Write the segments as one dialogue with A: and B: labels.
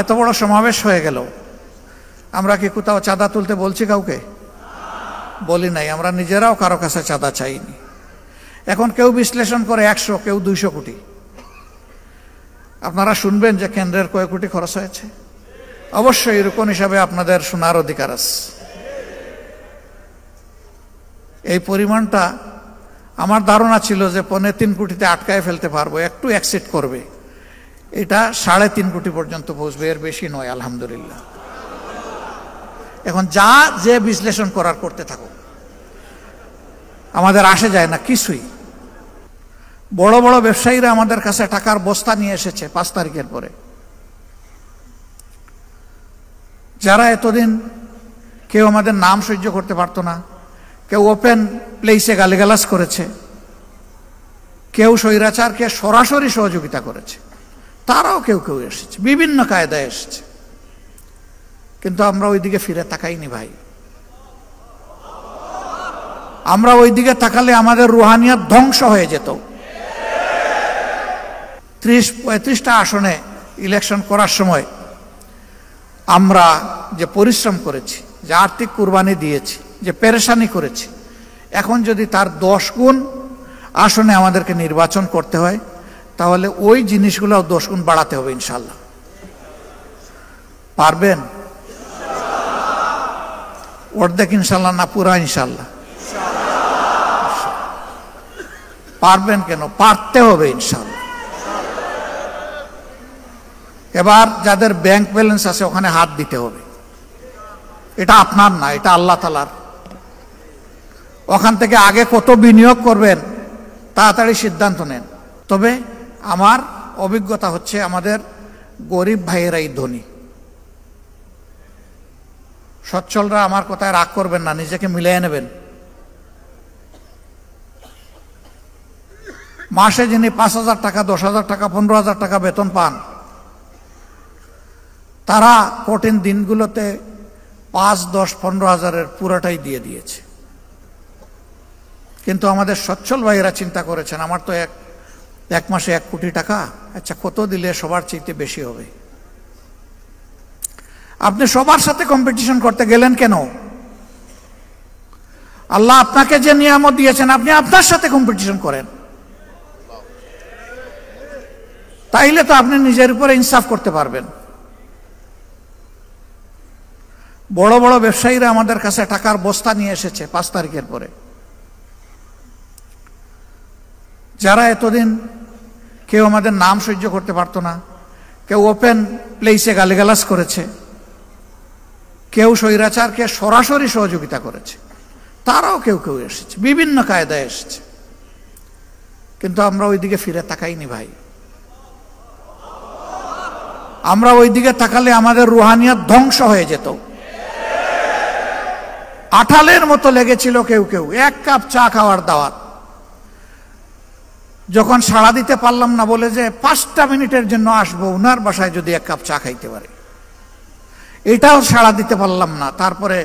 A: এত বড় সমাবেশ হয়ে গেল, আমরা কি কোথাও চাঁদা তুলতে বলছি কাউকে? বলি নাই। আমরা নিজেরাও কারো কাছে চাঁদা চাইনি। এখন কেউ বিশ্লেষণ করে 100, কেউ 200 কোটি। আপনারা শুনবেন যে কেন্দ্রের কয় কোটি খরচ হয়েছে। অবশ্যই এরকম হিসাবে আপনাদের শোনার অধিকার আছে। এই পরিমাণটা আমার ধারণা ছিল যে 3.25 কোটিতে আটকায় ফেলতে পারবো, একটু এক্সিট করবে। এটা 3.5 কোটি পর্যন্ত পৌঁছবে, এর বেশি নয় আলহামদুলিল্লাহ। এখন যা যে বিশ্লেষণ করার করতে থাকো, আমাদের আসে যায় না কিছুই। বড় বড় ব্যবসায়ীরা আমাদের কাছে টাকার বস্তা নিয়ে এসেছে 5 তারিখের পরে, যারা এতদিন কেউ আমাদের নাম সহ্য করতে পারতো না, কেউ ওপেন প্লেসে গালিগালাজ করেছে, কেউ স্বৈরাচারকে সরাসরি সহযোগিতা করেছে, তারাও কেউ কেউ এসেছে, বিভিন্ন কায়দায় এসেছে। কিন্তু আমরা ওইদিকে ফিরে তাকাইনি ভাই। আমরা ওইদিকে তাকালে আমাদের রুহানিয়াত ধ্বংস হয়ে যেত। 30-35টা আসনে ইলেকশন করার সময় আমরা যে পরিশ্রম করেছি, যে আর্থিক কুরবানি দিয়েছি, যে পেরেশানি করেছি, এখন যদি তার 10 গুণ আসনে আমাদেরকে নির্বাচন করতে হয়, তাহলে ওই জিনিসগুলো 10 গুণ বাড়াতে হবে ইনশাল্লাহ। পারবেন? অর্ধেক ইনশাল্লাহ না, পুরা ইনশাল্লাহ? পারবেন কেন? পারতে হবে ইনশাল্লাহ। এবার যাদের ব্যাংক ব্যালেন্স আছে ওখানে হাত দিতে হবে। এটা আপনার না, এটা আল্লাহ তাআলার। ওখান থেকে আগে কত বিনিয়োগ করবেন তাড়াতাড়ি সিদ্ধান্ত নেন। তবে আমার অভিজ্ঞতা হচ্ছে আমাদের গরিব ভাইয়েরাই ধনী। সচ্ছলরা আমার কথায় রাগ করবেন না, নিজেকে মিলিয়ে নেবেন। মাসে যিনি 5,000 টাকা, 10,000 টাকা, 15,000 টাকা বেতন পান, তারা কঠিন দিনগুলোতে 5, 10, 15,000-এর পুরোটাই দিয়ে দিয়েছে। কিন্তু আমাদের সচ্ছল ভাইয়েরা চিন্তা করেছেন, আমার তো এক মাসে 1 কোটি টাকা, আচ্ছা কত দিলে সবার চাইতে বেশি হবে? আপনি সবার সাথে কম্পিটিশন করতে গেলেন কেন? আল্লাহ আপনাকে যে নিয়ামত দিয়েছেন, আপনি আপনার সাথে কম্পিটিশন করেন। তাইলে তো আপনি নিজের উপরে ইনসাফ করতে পারবেন। বড় বড় ব্যবসায়ীরা আমাদের কাছে টাকার বস্তা নিয়ে এসেছে 5 তারিখের পরে, যারা এতদিন কেউ আমাদের নাম সহ্য করতে পারতো না, কেউ ওপেন প্লেসে গালিগালাজ করেছে, কেউ স্বৈরাচারকে সরাসরি সহযোগিতা করেছে, তারাও কেউ কেউ এসেছে, বিভিন্ন কায়দায় এসেছে। কিন্তু আমরা ওইদিকে ফিরে তাকাইনি ভাই। আমরা ওইদিকে তাকালে আমাদের রুহানিয়াত ধ্বংস হয়ে যেত। আঠালের মতো লেগেছিল কেউ কেউ, 1 কাপ চা খাওয়ার দাওয়াত। যখন সাড়া দিতে পারলাম না বলে যে 5টা মিনিটের জন্য আসবো উনার বাসায় যদি 1 কাপ চা খাইতে পারে, এটাও সাড়া দিতে পারলাম না। তারপরে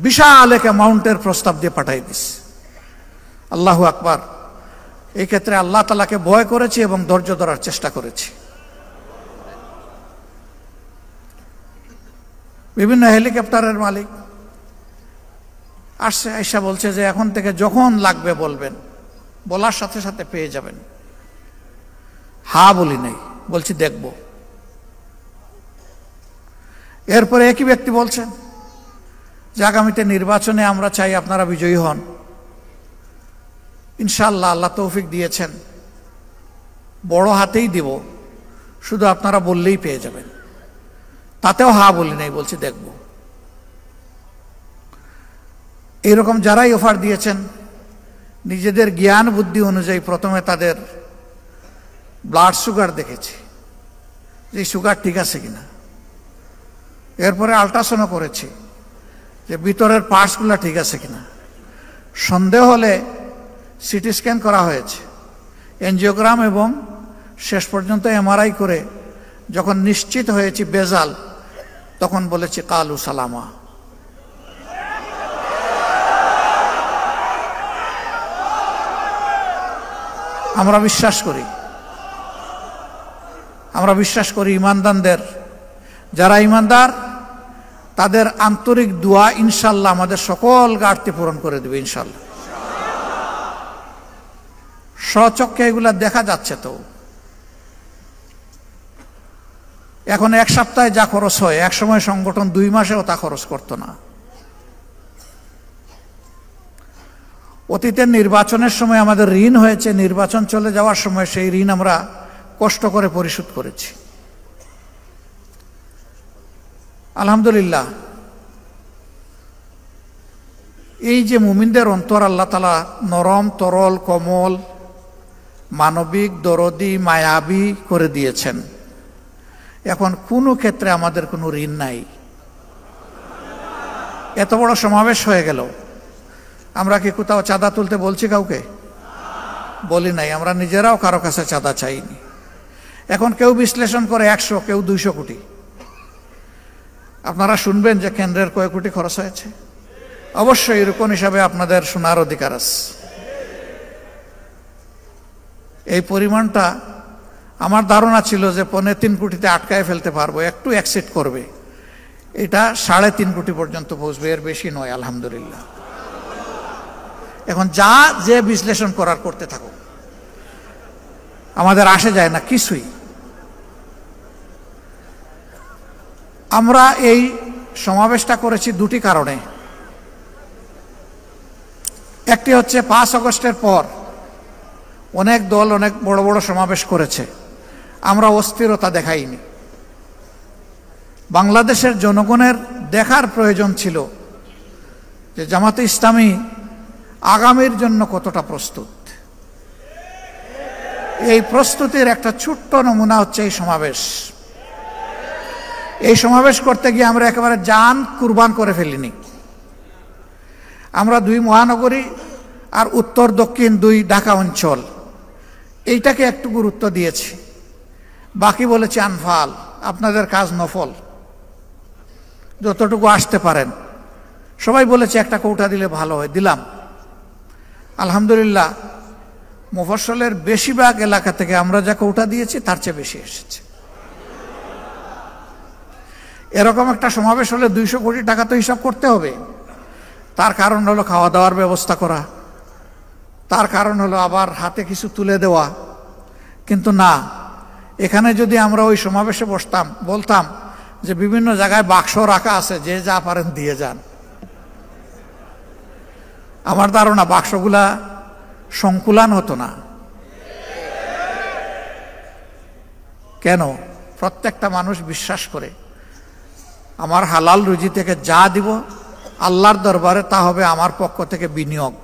A: বিশাল এক অ্যামাউন্টের প্রস্তাব দিয়ে পাঠাই দিস। আল্লাহু আকবার। এই ক্ষেত্রে আল্লাহ তাআলাকে ভয় করেছি এবং ধৈর্য ধরার চেষ্টা করেছি। বিভিন্ন হেলিকপ্টারের মালিক আসছে, আয়সা বলছে যে এখন থেকে যখন লাগবে বলবেন, বলার সাথে সাথে পেয়ে যাবেন। হা বলি নাই, বলছি দেখব। এরপরে একই ব্যক্তি বলছেন যে আগামীতে নির্বাচনে আমরা চাই আপনারা বিজয়ী হন। ইনশাআল্লাহ আল্লাহ তৌফিক দিয়েছেন, বড় হাতেই দিব, শুধু আপনারা বললেই পেয়ে যাবেন। তাতেও হা বলি নাই, বলছি দেখব। এইরকম যারাই অফার দিয়েছেন, নিজেদের জ্ঞান বুদ্ধি অনুযায়ী প্রথমে তাদের ব্লাড সুগার দেখেছি যে সুগার ঠিক আছে কিনা, এরপরে আল্ট্রাসাউন্ড করেছি যে ভিতরের পার্টসগুলো ঠিক আছে কিনা, সন্দেহ হলে সিটি স্ক্যান করা হয়েছে, এনজিওগ্রাম, এবং শেষ পর্যন্ত এমআরআই করে যখন নিশ্চিত হয়েছি বেজাল, তখন বলেছি কালু সালামা। আমরা বিশ্বাস করি ইমানদারদের যারা ইমানদার তাদের আন্তরিক দোয়া ইনশাল্লাহ আমাদের সকল ঘাটতি পূরণ করে দেবে ইনশাল্লাহ। স্বচক্ষে এগুলা দেখা যাচ্ছে। তো এখন এক সপ্তাহে যা খরচ হয়, এক সময় সংগঠন 2 মাসেও তা খরচ করত না। অতীতের নির্বাচনের সময় আমাদের ঋণ হয়েছে, নির্বাচন চলে যাওয়ার সময় সেই ঋণ আমরা কষ্ট করে পরিশোধ করেছি। আলহামদুলিল্লাহ, এই যে মুমিনদের অন্তর আল্লাহ তাআলা নরম, তরল, কোমল, মানবিক, দরদি, মায়াবী করে দিয়েছেন। এখন কোনো ক্ষেত্রে আমাদের কোনো ঋণ নাই। এত বড় সমাবেশ হয়ে গেল, আমরা কি কোথাও চাঁদা তুলতে বলছি কাউকে? বলি নাই। আমরা নিজেরাও কারো কাছে চাঁদা চাইনি। এখন কেউ বিশ্লেষণ করে 100, কেউ 200 কোটি। আপনারা শুনবেন যে কেন্দ্রের কয় কোটি খরচ হয়েছে। অবশ্যই এরকম হিসাবে আপনাদের শোনার অধিকার আছে। এই পরিমাণটা আমার ধারণা ছিল যে 3.25 কোটিতে আটকায় ফেলতে পারবো, একটু এক্সিট করবে। এটা 3.5 কোটি পর্যন্ত পৌঁছবে, এর বেশি নয়। আলহামদুলিল্লাহ। এখন যা যে বিশ্লেষণ করার করতে থাকো, আমাদের আসে যায় না কিছুই। আমরা এই সমাবেশটা করেছি 2টি কারণে। একটি হচ্ছে 5 আগস্টের পর অনেক দল অনেক বড় বড় সমাবেশ করেছে, আমরা অস্থিরতা দেখাইনি। বাংলাদেশের জনগণের দেখার প্রয়োজন ছিল যে জামাতে ইসলামী আগামীর জন্য কতটা প্রস্তুত। এই প্রস্তুতির একটা ছোট্ট নমুনা হচ্ছে এই সমাবেশ। এই সমাবেশ করতে গিয়ে আমরা একেবারে জান কুরবান করে ফেলিনি। আমরা 2 মহানগরী আর উত্তর দক্ষিণ 2 ঢাকা অঞ্চল, এইটাকে একটু গুরুত্ব দিয়েছি। বাকি বলেছি আনফাল, আপনাদের কাজ নফল, যতটুকু আসতে পারেন। সবাই বলেছে একটা কৌটা দিলে ভালো হয়, দিলাম। আলহামদুলিল্লাহ, মুফাসসলের বেশিরভাগ এলাকা থেকে আমরা যা কৌটা দিয়েছি তার চেয়ে বেশি এসেছে। এরকম একটা সমাবেশ হলে 200 কোটি টাকা তো হিসাব করতে হবে। তার কারণ হলো খাওয়া দাওয়ার ব্যবস্থা করা, তার কারণ হলো আবার হাতে কিছু তুলে দেওয়া। কিন্তু না, এখানে যদি আমরা ওই সমাবেশে বসতাম, বলতাম যে বিভিন্ন জায়গায় বাক্স রাখা আছে, যে যা পারেন দিয়ে যান, আমার ধারণা বাক্সগুলা সংকুলান হতো না। কেন? প্রত্যেকটা মানুষ বিশ্বাস করে আমার হালাল রুজি থেকে যা দিব আল্লাহর দরবারে তা হবে আমার পক্ষ থেকে বিনিয়োগ।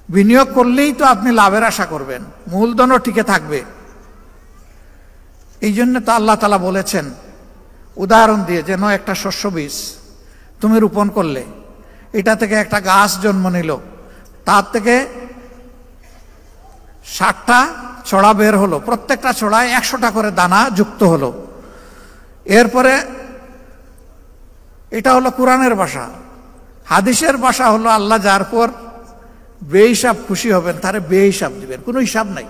A: বিনিয়োগ করলেই তো আপনি লাভের আশা করবেন, মূলধনও টিকে থাকবে। এই জন্য তো আল্লাহ তাআলা বলেছেন উদাহরণ দিয়ে, যেন একটা শস্য বীজ তুমি রোপণ করলে, এটা থেকে একটা গাছ জন্ম নিল, তার থেকে 60টা ছড়া বের হলো, প্রত্যেকটা ছড়ায় 100টা করে দানা যুক্ত হলো। এরপরে এটা হলো কোরআনের ভাষা। হাদিসের ভাষা হলো আল্লাহ যার পর বেহিসাব খুশি হবেন তারে বেহিসাব দিবেন, কোনো হিসাব নাই।